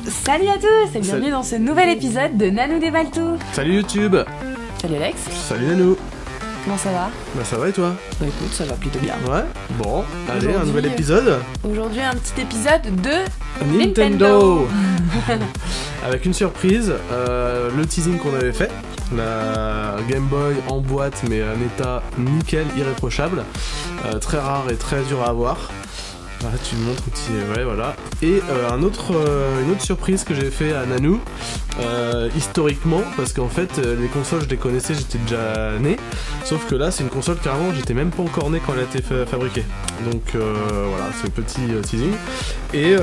Salut à tous et bienvenue dans ce nouvel épisode de Nanou déballe tout. Salut YouTube. Salut Alex. Salut Nanou. Comment ça va? Bah ça va et toi? Bah écoute, ça va plutôt bien. Ouais. Bon, allez, un nouvel épisode. Aujourd'hui un petit épisode de Nintendo. Avec une surprise, le teasing qu'on avait fait, la Game Boy en boîte mais en état nickel, irréprochable, très rare et très dur à avoir. Là, tu me montres un petit... Ouais, voilà. Et une autre surprise que j'ai fait à Nanou, historiquement, parce qu'en fait, les consoles, je les connaissais, j'étais déjà né. Sauf que là, c'est une console, carrément, j'étais même pas encore né quand elle a été fabriquée. Donc, voilà, c'est petit teasing. Et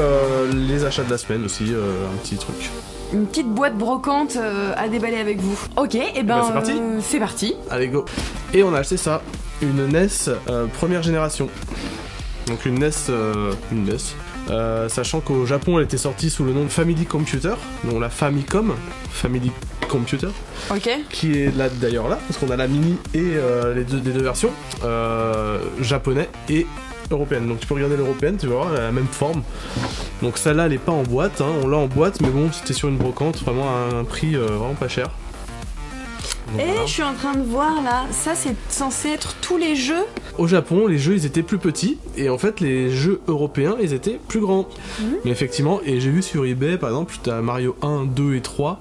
les achats de la semaine aussi, un petit truc. Une petite boîte brocante à déballer avec vous. Ok, et ben c'est parti. C'est parti. Allez, go. Et on a acheté ça, une NES première génération. Donc une NES, sachant qu'au Japon elle était sortie sous le nom de Family Computer, donc la Famicom, Family Computer, ok, qui est là d'ailleurs là, parce qu'on a la mini et les deux versions, japonais et européenne. Donc tu peux regarder l'européenne, tu vas voir, elle a la même forme. Donc celle-là elle est pas en boîte, hein. On l'a en boîte, mais bon c'était sur une brocante, vraiment à un prix vraiment pas cher. Donc, et voilà. je suis en train de voir là, ça c'est censé être tous les jeux. Au Japon, les jeux ils étaient plus petits et en fait les jeux européens ils étaient plus grands. Mais effectivement, et j'ai vu sur eBay par exemple, t'as Mario 1, 2 et 3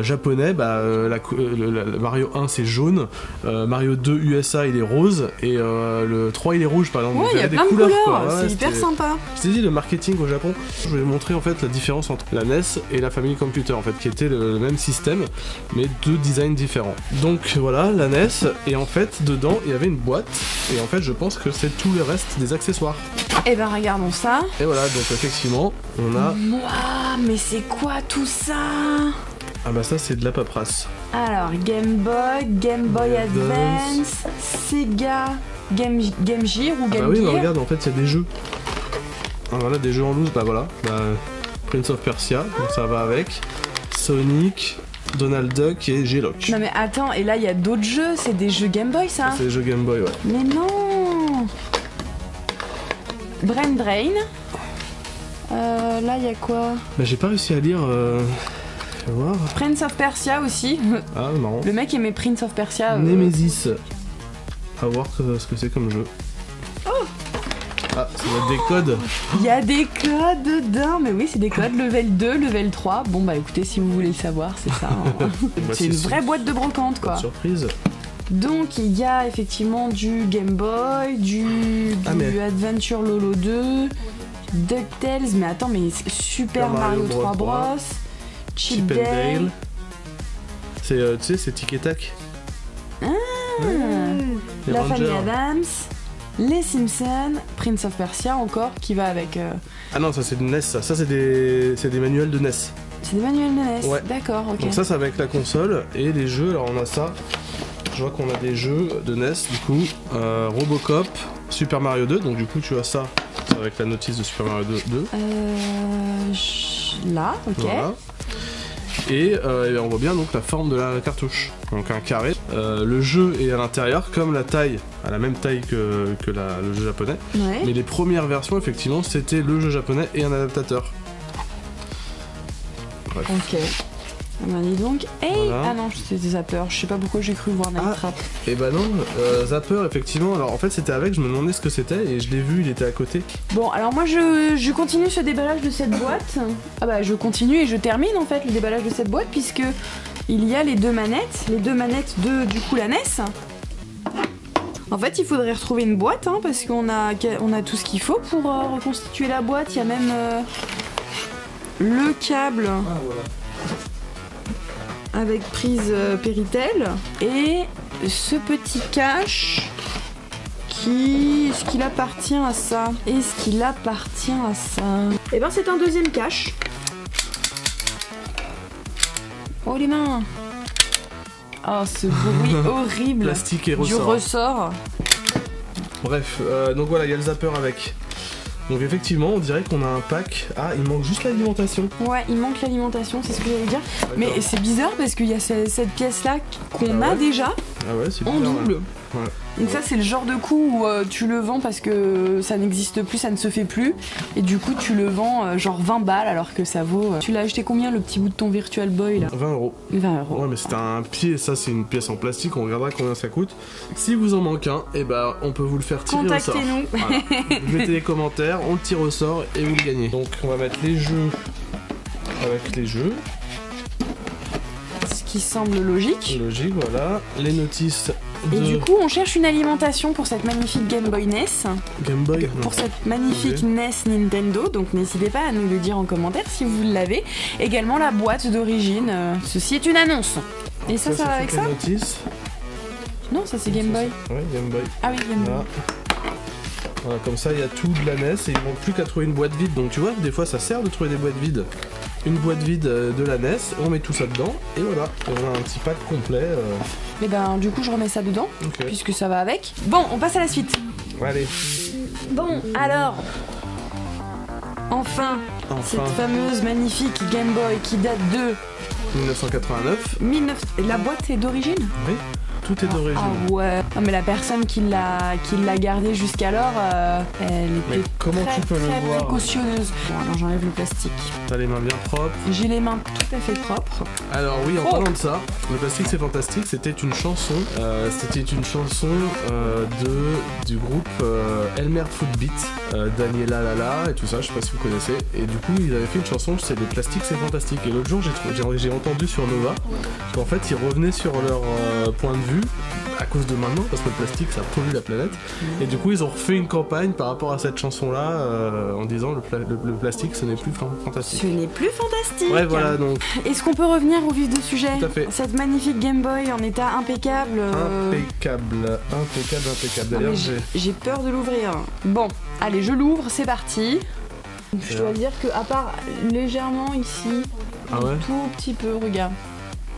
japonais, la Mario 1 c'est jaune, Mario 2 USA il est rose et le 3 il est rouge par exemple. Ouais, il y a des plein de couleurs, quoi. c'est hyper sympa. Je t'ai dit le marketing au Japon, je vais montrer en fait la différence entre la NES et la Family Computer en fait, qui était le même système mais deux designs différents. Donc voilà la NES, et en fait dedans il y avait une boîte et en fait je pense que c'est tout le reste des accessoires. Et ben regardons ça. Et voilà, donc effectivement on a... Waouh, mais c'est quoi tout ça? Ah bah ça c'est de la paperasse. Alors Game Boy Advance, Sega, Game Gear ou Game Ah bah oui, Gear. bah regarde, en fait il y a des jeux. Ah voilà, des jeux en loose, bah voilà. Prince of Persia, donc ça va avec. Sonic, Donald Duck et G-Lock. Non mais attends, et là il y a d'autres jeux, c'est des jeux Game Boy ça? C'est des jeux Game Boy, ouais. Mais non. Brain Drain. Là il y a quoi? Bah j'ai pas réussi à lire... Fais voir. Prince of Persia aussi. Ah marrant. Le mec aimait Prince of Persia. Nemesis. À voir ce que c'est comme jeu. Oh. Ah, ça doit être des codes. Il y a des codes dedans, mais oui c'est des codes, level 2, level 3. Bon bah écoutez, si vous voulez le savoir, c'est ça. Hein. C'est une vraie boîte de brocante quoi. Surprise. Donc il y a effectivement du Game Boy, du Adventure Lolo 2, DuckTales, mais attends, mais Super Mario 3 Bros, Chip and Dale. C'est, tu sais, c'est Tic et Tac. Ah, les La Rangers. Famille Adams, les Simpsons, Prince of Persia encore, qui va avec... Ah non, ça c'est de NES, ça c'est des manuels de NES. C'est des manuels de NES, Ouais. d'accord, ok. Donc ça c'est avec la console, et les jeux, alors on a ça. Je vois qu'on a des jeux de NES, du coup, Robocop, Super Mario 2, donc du coup tu as ça avec la notice de Super Mario 2. Là, ok. Voilà. Et on voit bien donc la forme de la cartouche, donc un carré. Le jeu est à l'intérieur, comme la taille, à la même taille que le jeu japonais. Ouais. Mais les premières versions, effectivement, c'était le jeu japonais et un adaptateur. Bref. Ok. Ah bah dis donc. Hey, Voilà. ah non, c'était Zapper. Je sais pas pourquoi j'ai cru voir Night Trap. Et bah non, Zapper, effectivement, alors en fait c'était avec, je me demandais ce que c'était et je l'ai vu, il était à côté. Bon, alors moi je continue ce déballage de cette boîte. Ah bah je continue et je termine en fait le déballage de cette boîte puisque il y a les deux manettes de du coup la NES. En fait il faudrait retrouver une boîte hein, parce qu'on a tout ce qu'il faut pour reconstituer la boîte. Il y a même le câble. Ah voilà. Avec prise Péritel et ce petit cache est-ce qu'il appartient à ça? Est-ce qu'il appartient à ça? Et ben c'est un deuxième cache. Oh les mains. Oh ce bruit horrible. Plastique et du ressort. ressort. Bref, donc voilà, il y a le Zapper avec. Donc effectivement, on dirait qu'on a un pack. Ah, il manque juste l'alimentation. Ouais, il manque l'alimentation, c'est ce que j'allais dire. Mais c'est bizarre parce qu'il y a cette pièce-là qu'on a déjà Ah ouais, c'est en bizarre, double. Ouais. Donc ça c'est le genre de coup où tu le vends parce que ça n'existe plus, ça ne se fait plus. Et du coup tu le vends genre 20 balles alors que ça vaut... Tu l'as acheté combien le petit bout de ton Virtual Boy là? 20 €. 20 €. Ouais mais c'était un pied, ça c'est une pièce en plastique, on regardera combien ça coûte. Si vous en manque un, et bah on peut vous le faire tirer au sort. Contactez-nous. Voilà. Vous mettez les commentaires, on le tire au sort et vous le gagnez. Donc on va mettre les jeux avec les jeux. Ce qui semble logique. Logique, voilà. Les notices Et de du coup on cherche une alimentation pour cette magnifique Game Boy NES. Game Boy. Pour cette magnifique NES Nintendo, donc n'hésitez pas à nous le dire en commentaire si vous l'avez. Également la boîte d'origine, ceci est une annonce. Et ça va avec ça? Notices. Non, ça c'est Game Boy. Ouais, Game Boy. Ah oui, Game Boy. Voilà. Voilà, comme ça il y a tout de la NES et il manque plus qu'à trouver une boîte vide. Donc tu vois, des fois ça sert de trouver des boîtes vides. Une boîte vide de la NES, on met tout ça dedans et voilà. Et on a un petit pack complet. Et ben du coup je remets ça dedans, Ok. puisque ça va avec. Bon, on passe à la suite. Allez. Bon, alors... Enfin, cette fameuse magnifique Game Boy qui date de... 1989. La boîte est d'origine? Oui. Tout est d'origine. Ah ouais. Non mais la personne qui l'a gardé jusqu'alors, elle Mais était comment très, tu peux le très voir? précautionneuse. Bon alors j'enlève le plastique. T'as les mains bien propres. J'ai les mains tout à fait propres. Alors oui, en parlant de ça, le plastique c'est fantastique, c'était une chanson. Du groupe Elmer Footbeat, Daniela Lala et tout ça, je sais pas si vous connaissez. Et du coup ils avaient fait une chanson, c'est le plastique c'est fantastique. Et l'autre jour j'ai entendu sur Nova qu'en fait ils revenaient sur leur point de vue à cause de maintenant, parce que le plastique ça pollue la planète. Et du coup ils ont refait une campagne par rapport à cette chanson là en disant le plastique ce n'est plus fantastique. Ce n'est plus fantastique. Ouais voilà donc. Est-ce qu'on peut revenir au vif du sujet? Tout à fait. Cette magnifique Game Boy en état impeccable. Impeccable. D'ailleurs j'ai peur de l'ouvrir. Bon, allez je l'ouvre, c'est parti. Je dois dire que à part légèrement ici, Ah ouais? un tout petit peu, regarde.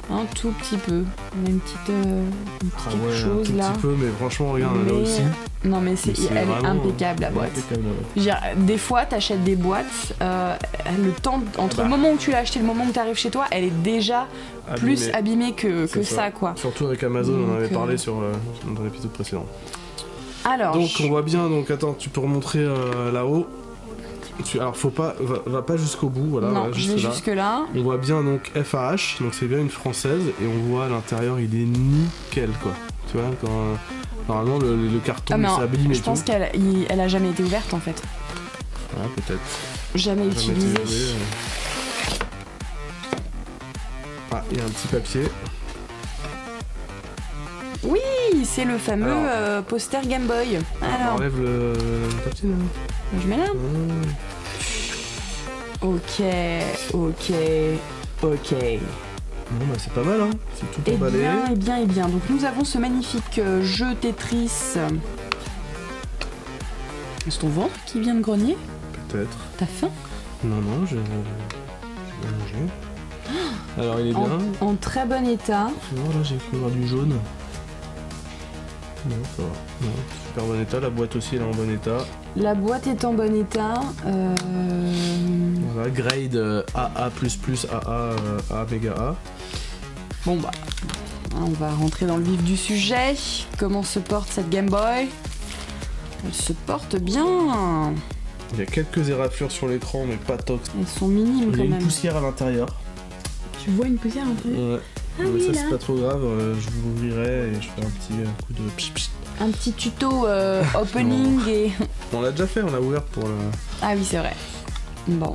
Un tout petit peu. On a une petite quelque chose un là. tout petit peu, mais franchement, regarde, là aussi. Non, mais elle est vraiment impeccable la boîte. Impeccable, ouais. Je veux dire, des fois, t'achètes des boîtes, le temps entre le moment où tu l'as acheté et le moment où t'arrives chez toi, elle est déjà plus abîmée que ça, quoi. Surtout avec Amazon, on en avait parlé dans l'épisode précédent. Alors. Donc, on voit bien, donc attends, tu peux remontrer là-haut. Alors faut pas, va pas jusqu'au bout, voilà. Non, je vais jusque là. On voit bien donc FAH, donc c'est bien une française, et on voit à l'intérieur il est nickel quoi. Tu vois, quand normalement le carton il s'abîme et tout. Je pense qu'elle a jamais été ouverte en fait. Ah peut-être. Jamais utilisée. Ah, il y a un petit papier. Oui, c'est le fameux poster Game Boy. Alors. On enlève le papier là. Je mets là. Ok. Bon bah c'est pas mal hein, c'est tout emballé. Et bien. Donc nous avons ce magnifique jeu Tetris. C'est ton ventre qui vient de grogner? Peut-être. T'as faim? Non, je vais manger. Alors il est bien. En très bon état. Non, là j'ai cru voir du jaune. Non, ça va. Non, super bon état. La boîte aussi elle est en bon état. La boîte est en bon état. Voilà, grade AA++, AA, méga A. Bon bah, on va rentrer dans le vif du sujet. Comment se porte cette Game Boy? Elle se porte bien. Il y a quelques éraflures sur l'écran, mais pas toxiques. Elles sont minimes quand même. Il y a une poussière à l'intérieur. Tu vois une poussière à l'intérieur? Ouais. Ah mais oui, ça là. c'est pas trop grave, je vous l'ouvrirai et je ferai un petit coup de pchit pchit. Un petit tuto opening et... On l'a déjà fait, on l'a ouvert pour le... Ah oui c'est vrai. Bon.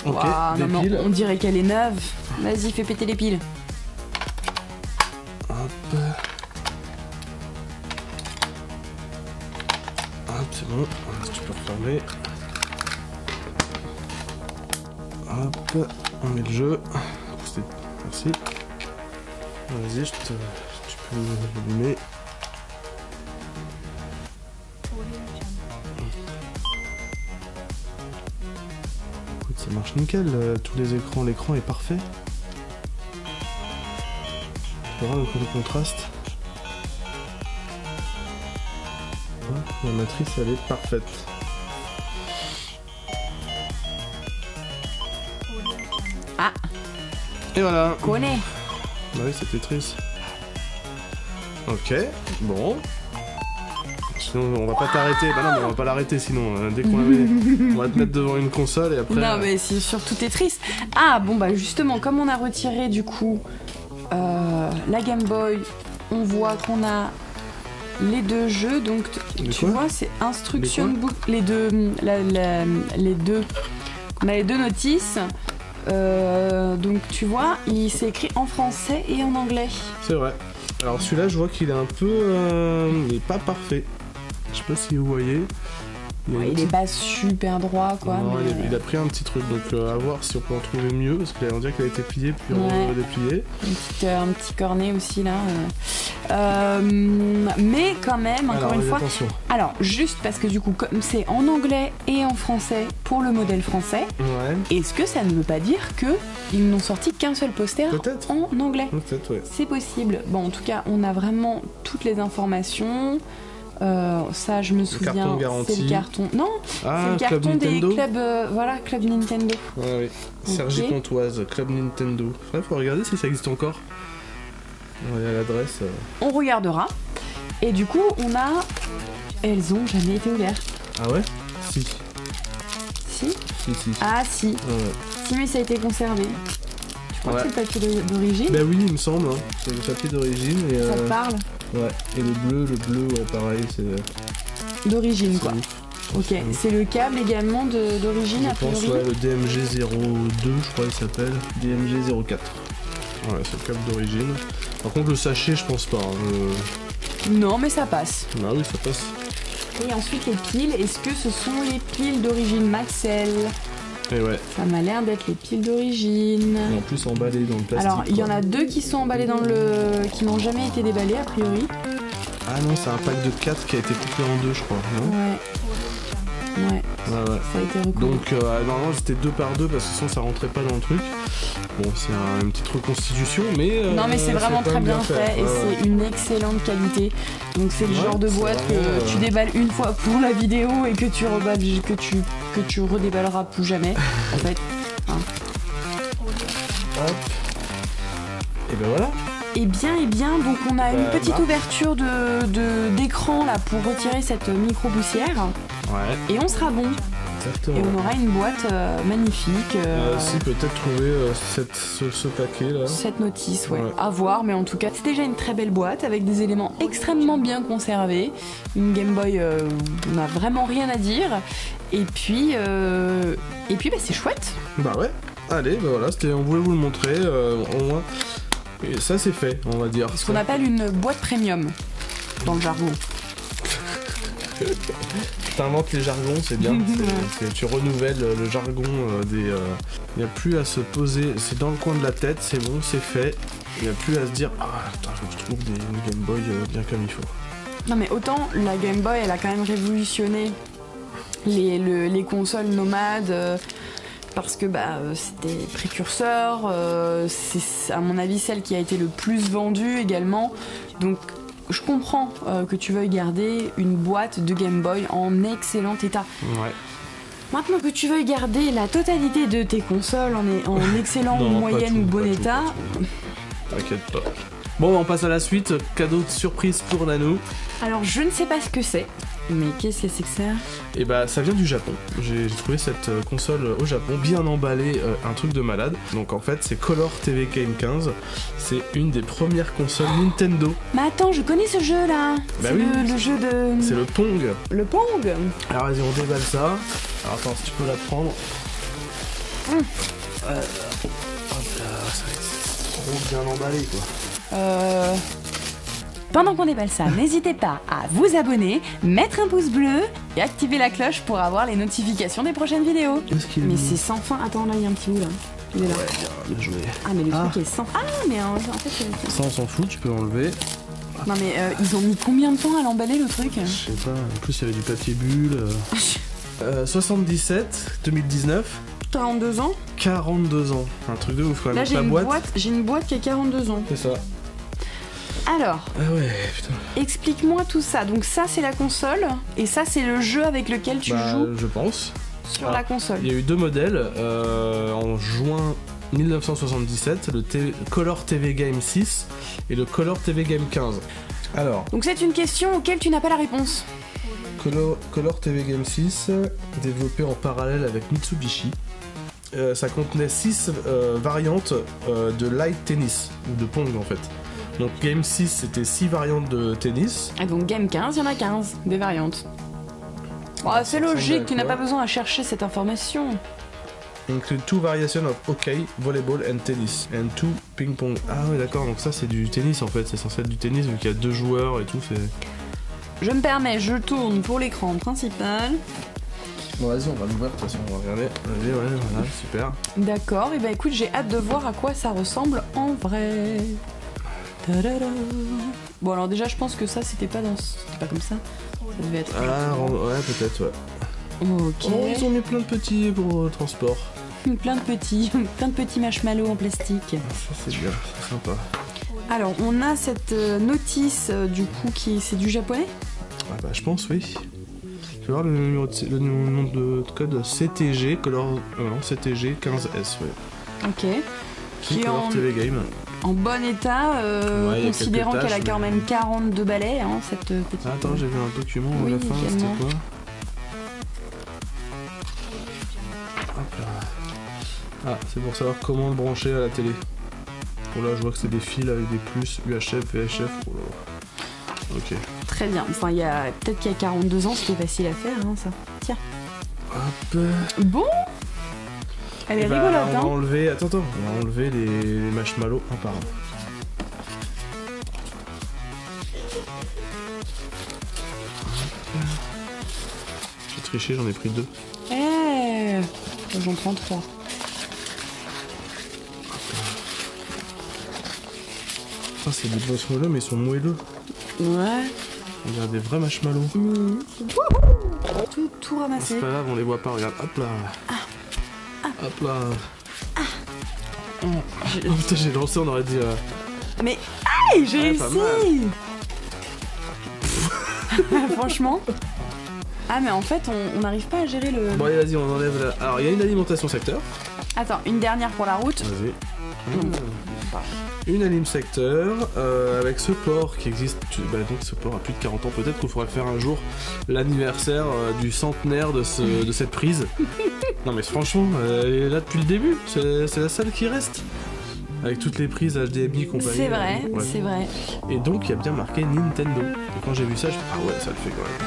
Ok, wow, des piles. On dirait qu'elle est neuve. Vas-y, fais péter les piles. Hop. Hop, c'est bon. Tu peux refermer. Hop, on met le jeu. Merci. Vas-y, tu peux l'allumer. Écoute, ça marche nickel, tous les écrans, l'écran est parfait. Tu verras le contraste. Hop, la matrice elle est parfaite. Ah. Et voilà. Connais. Bah oui, c'est Tetris. Ok, bon. Sinon on va pas t'arrêter, bah non mais on va pas l'arrêter sinon, dès qu'on la met, on va te mettre devant une console et après... Non mais c'est surtout Tetris. Ah bon bah justement, comme on a retiré du coup la Game Boy, on voit qu'on a les deux jeux, donc tu vois c'est Instruction Book, les deux, les deux, on a les deux notices, donc tu vois, il s'est écrit en français et en anglais. C'est vrai. Alors celui-là je vois qu'il est un peu... il est pas parfait. Je sais pas si vous voyez. Il est pas super droit quoi. Non, mais... il a pris un petit truc, donc à voir si on peut en trouver mieux, parce qu'on dirait qu'il a été plié puis redéplié. Un petit cornet aussi là. Mais quand même, encore une fois. Attention. Alors, juste parce que du coup, comme c'est en anglais et en français pour le modèle français, est-ce que ça ne veut pas dire qu'ils n'ont sorti qu'un seul poster en anglais? Peut-être, ouais. C'est possible. Bon, en tout cas, on a vraiment toutes les informations. Ça je me souviens, c'est le carton. Non, c'est le carton des clubs, voilà, Club Nintendo. Ouais, oui. Sergi Pontoise, Club Nintendo. Il faut regarder si ça existe encore. On va aller à l'adresse. On regardera. Et du coup, on a. Elles ont jamais été ouvertes. Ah ouais? Si. Si? Si. Ah si. Ouais. Si, mais ça a été conservé. Tu crois que c'est le papier d'origine? Bah oui, il me semble. Hein. C'est le papier d'origine. Et, ça te parle? Ouais, et le bleu, ouais, pareil, c'est... D'origine, quoi. Ouf. Ok, c'est le câble également d'origine, a priori? Je pense, ouais, le DMG02, je crois qu'il s'appelle. DMG04. Ouais, c'est le câble d'origine. Par contre, le sachet, je pense pas. Non, mais ça passe. Ah oui, ça passe. Et ensuite, les piles, est-ce que ce sont les piles d'origine Maxell? Et ouais. Ça m'a l'air d'être les piles d'origine. Et en plus emballées dans le plastique. Alors, il y en a deux qui sont emballées dans le... qui n'ont jamais été déballées, a priori. Ah non, c'est un pack de 4 qui a été coupé en deux, je crois. Non ouais. Ça a été recoupé. Donc, normalement, c'était 2 par 2 parce que sinon, ça rentrait pas dans le truc. Bon, c'est une petite reconstitution, mais... non, mais c'est vraiment très bien fait et c'est une excellente qualité. Donc, c'est le genre de boîte que tu déballes une fois pour la vidéo et que tu reballes, que tu redéballeras plus jamais, en fait. Hein. Hop. Et ben voilà. Et bien, donc on a une petite ouverture d'écran là pour retirer cette micro-poussière. Ouais. Et on sera bon. Exactement. Et on aura une boîte magnifique. Si, peut-être trouver ce paquet là. Cette notice, ouais. À voir, mais en tout cas, c'est déjà une très belle boîte avec des éléments extrêmement bien conservés. Une Game Boy, on n'a vraiment rien à dire. Et puis c'est chouette. Bah ouais. Allez, bah voilà, on voulait vous le montrer. Au moins. Et ça, c'est fait, on va dire. Ce qu'on appelle une boîte premium dans le jargon. T'inventes les jargons, c'est bien. Tu renouvelles le jargon des... Il n'y a plus à se poser, c'est dans le coin de la tête, c'est bon, c'est fait. Il n'y a plus à se dire, ah, attends, faut que je trouve une Game Boy bien comme il faut. Non mais autant la Game Boy, elle a quand même révolutionné les consoles nomades, parce que c'était précurseur, c'est à mon avis celle qui a été le plus vendue également. Donc je comprends que tu veuilles garder une boîte de Game Boy en excellent état. Ouais. Maintenant que tu veuilles garder la totalité de tes consoles en excellent ou moyenne ou bon état... T'inquiète pas. Bon, on passe à la suite. Cadeau de surprise pour Nanou. Alors, je ne sais pas ce que c'est, mais qu'est-ce que c'est que ça? Et bah, ça vient du Japon. J'ai trouvé cette console au Japon, bien emballée, un truc de malade. Donc en fait, c'est Color TV Game 15. C'est une des premières consoles Nintendo. Mais attends, je connais ce jeu là. Bah c'est oui, le jeu de... C'est le Pong. Le Pong. Alors vas-y, on déballe ça. Alors attends, si tu peux la prendre. Hop là, c'est trop bien emballé quoi. Pendant qu'on déballe ça, n'hésitez pas à vous abonner, mettre un pouce bleu et activer la cloche pour avoir les notifications des prochaines vidéos. Mais c'est sans fin. Attends, là, il y a un petit bout là. Il est là. Ouais, bien joué. Ah, mais le truc est sans... Ah, mais en fait... Ça, on s'en fout, tu peux l'enlever. Non, mais ils ont mis combien de temps à l'emballer, le truc? Je sais pas, en plus, il y avait du papier bulle. 77, 2019. 42 ans. 42 ans. Un truc de ouf quand même. Là, j'ai une boîte qui a 42 ans. C'est ça. Alors, ah ouais, putain. Explique-moi tout ça. Donc ça, c'est la console, et ça, c'est le jeu avec lequel tu joues. Je pense. Sur la console. Il y a eu 2 modèles en juin 1977, le Color TV Game 6 et le Color TV Game 15. Alors. Donc c'est une question auquel tu n'as pas la réponse. Color TV Game 6, développé en parallèle avec Mitsubishi. Ça contenait 6 variantes de light tennis, ou de Pong en fait. Donc Game 6 c'était 6 variantes de tennis. Et donc Game 15, il y en a 15, des variantes. Oh, c'est logique, tu n'as pas besoin à chercher cette information. Include 2 variations of hockey, volleyball and tennis, and 2 ping pong. Ah ouais d'accord, donc ça c'est du tennis en fait, c'est censé être du tennis vu qu'il y a 2 joueurs et tout, c'est... Je me permets, je tourne pour l'écran principal. Bon vas-y, on va l'ouvrir, de toute façon on va regarder. Allez, ouais, voilà, super. D'accord, et bah écoute, j'ai hâte de voir à quoi ça ressemble en vrai. Ta-da-da. Bon alors déjà je pense que ça c'était pas comme ça. Ça devait être... Ah ouais, peut-être, ouais. Ok. Oh, ils ont mis plein de petits pour transport. plein de petits marshmallows en plastique. Ça c'est bien, c'est sympa. Alors on a cette notice du coup qui c'est du japonais. Ah bah je pense oui. Je vais voir le nom de code CTG CTG 15S, ouais. Ok. Qui est en TV Game. En bon état, considérant qu'elle a quand même 42 balais, hein, cette petite... Attends, j'ai vu un document à la fin, c'était quoi? Hop là. Ah, c'est pour savoir comment le brancher à la télé. Bon là, je vois que c'est des fils avec des plus, UHF, VHF. Oh là. Ok. Très bien. Enfin, peut-être qu'il y a 42 ans, c'était facile à faire, hein, ça. Tiens. Hop. Bon. Elle est rigolote, on hein. va enlever... Attends, on va enlever les marshmallows un par un. J'ai triché, j'en ai pris 2. J'en prends 3. Putain, c'est des marshmallows, mais ils sont moelleux. Ouais. On dirait des vrais marshmallows. Tout ramassé. C'est pas grave, on les voit pas, regarde. Hop là. Hop là. Oh putain, j'ai lancé, on aurait dit... Mais aïe, j'ai réussi. Franchement. Ah mais en fait on n'arrive pas à gérer le... Bon allez vas-y, on enlève la... Alors il y a une alimentation secteur. Attends, une dernière pour la route. Vas-y. Une alim secteur avec ce port qui existe, donc ce port a plus de 40 ans, peut-être qu'il faudrait faire un jour l'anniversaire du centenaire de cette prise. Non mais franchement, elle est là depuis le début, c'est la seule qui reste. Avec toutes les prises HDMI compagnie. C'est vrai, c'est vrai. Et donc il y a bien marqué Nintendo. Et quand j'ai vu ça, je me suis dit, ah ouais, ça le fait quand même.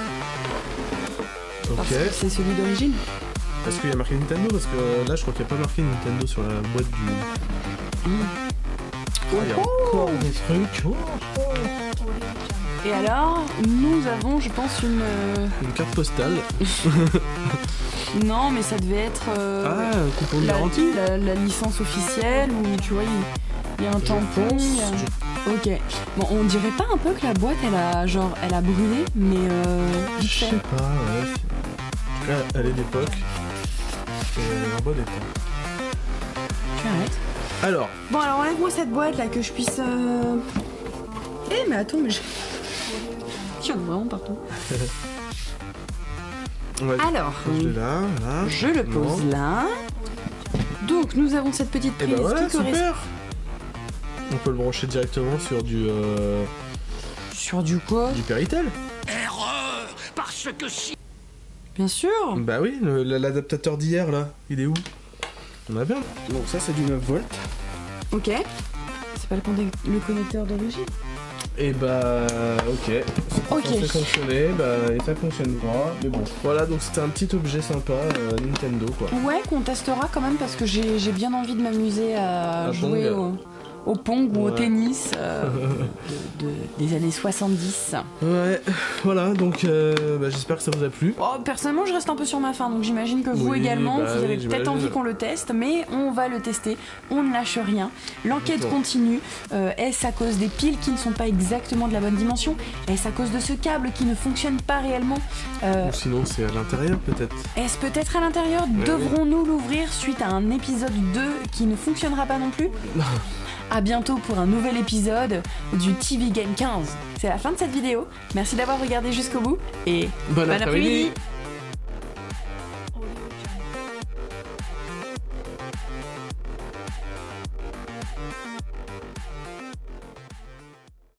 Parce que c'est celui d'origine. Parce qu'il y a marqué Nintendo, parce que là je crois qu'il n'y a pas marqué Nintendo sur la boîte du... Oh, il y a encore des trucs. Et alors, nous avons, je pense, une carte postale. Non, mais ça devait être... coupon de garantie. La licence officielle, où tu vois, il y a un tampon. Ok. Bon, on dirait pas un peu que la boîte, elle a brûlé, mais... Je sais pas, ouais. En tout cas, elle est d'époque. Et elle est en bon état. Tu arrêtes. Alors. Bon, alors enlève-moi cette boîte là, que je puisse... mais attends, mais j'ai... Tiens, vraiment partout. Alors, je le pose là. Donc, nous avons cette petite prise qui correspond... Super. On peut le brancher directement sur du... Sur du quoi? Du Péritel. Erreur. Parce que si... Bien sûr. Bah oui, l'adaptateur d'hier là, il est où? On a bien. Donc ça c'est du 9 volts. Ok. C'est pas le connecteur d'origine? Et bah ok. Ça fonctionner, et ça fonctionne pas. Mais bon, voilà, donc c'était un petit objet sympa, Nintendo quoi. Ouais, qu'on testera quand même parce que j'ai bien envie de m'amuser à jouer au Pong ou au tennis des années 70. Ouais, voilà, donc j'espère que ça vous a plu. Oh, personnellement, je reste un peu sur ma faim, donc j'imagine que vous également, vous avez peut-être envie qu'on le teste, mais on va le tester, on ne lâche rien. L'enquête continue. Est-ce à cause des piles qui ne sont pas exactement de la bonne dimension? Est-ce à cause de ce câble qui ne fonctionne pas réellement? Ou sinon c'est à l'intérieur peut-être. Est-ce peut-être à l'intérieur? Devrons-nous l'ouvrir suite à un épisode 2 qui ne fonctionnera pas non plus? À bientôt pour un nouvel épisode du TV Game 15. C'est la fin de cette vidéo. Merci d'avoir regardé jusqu'au bout et bon après-midi.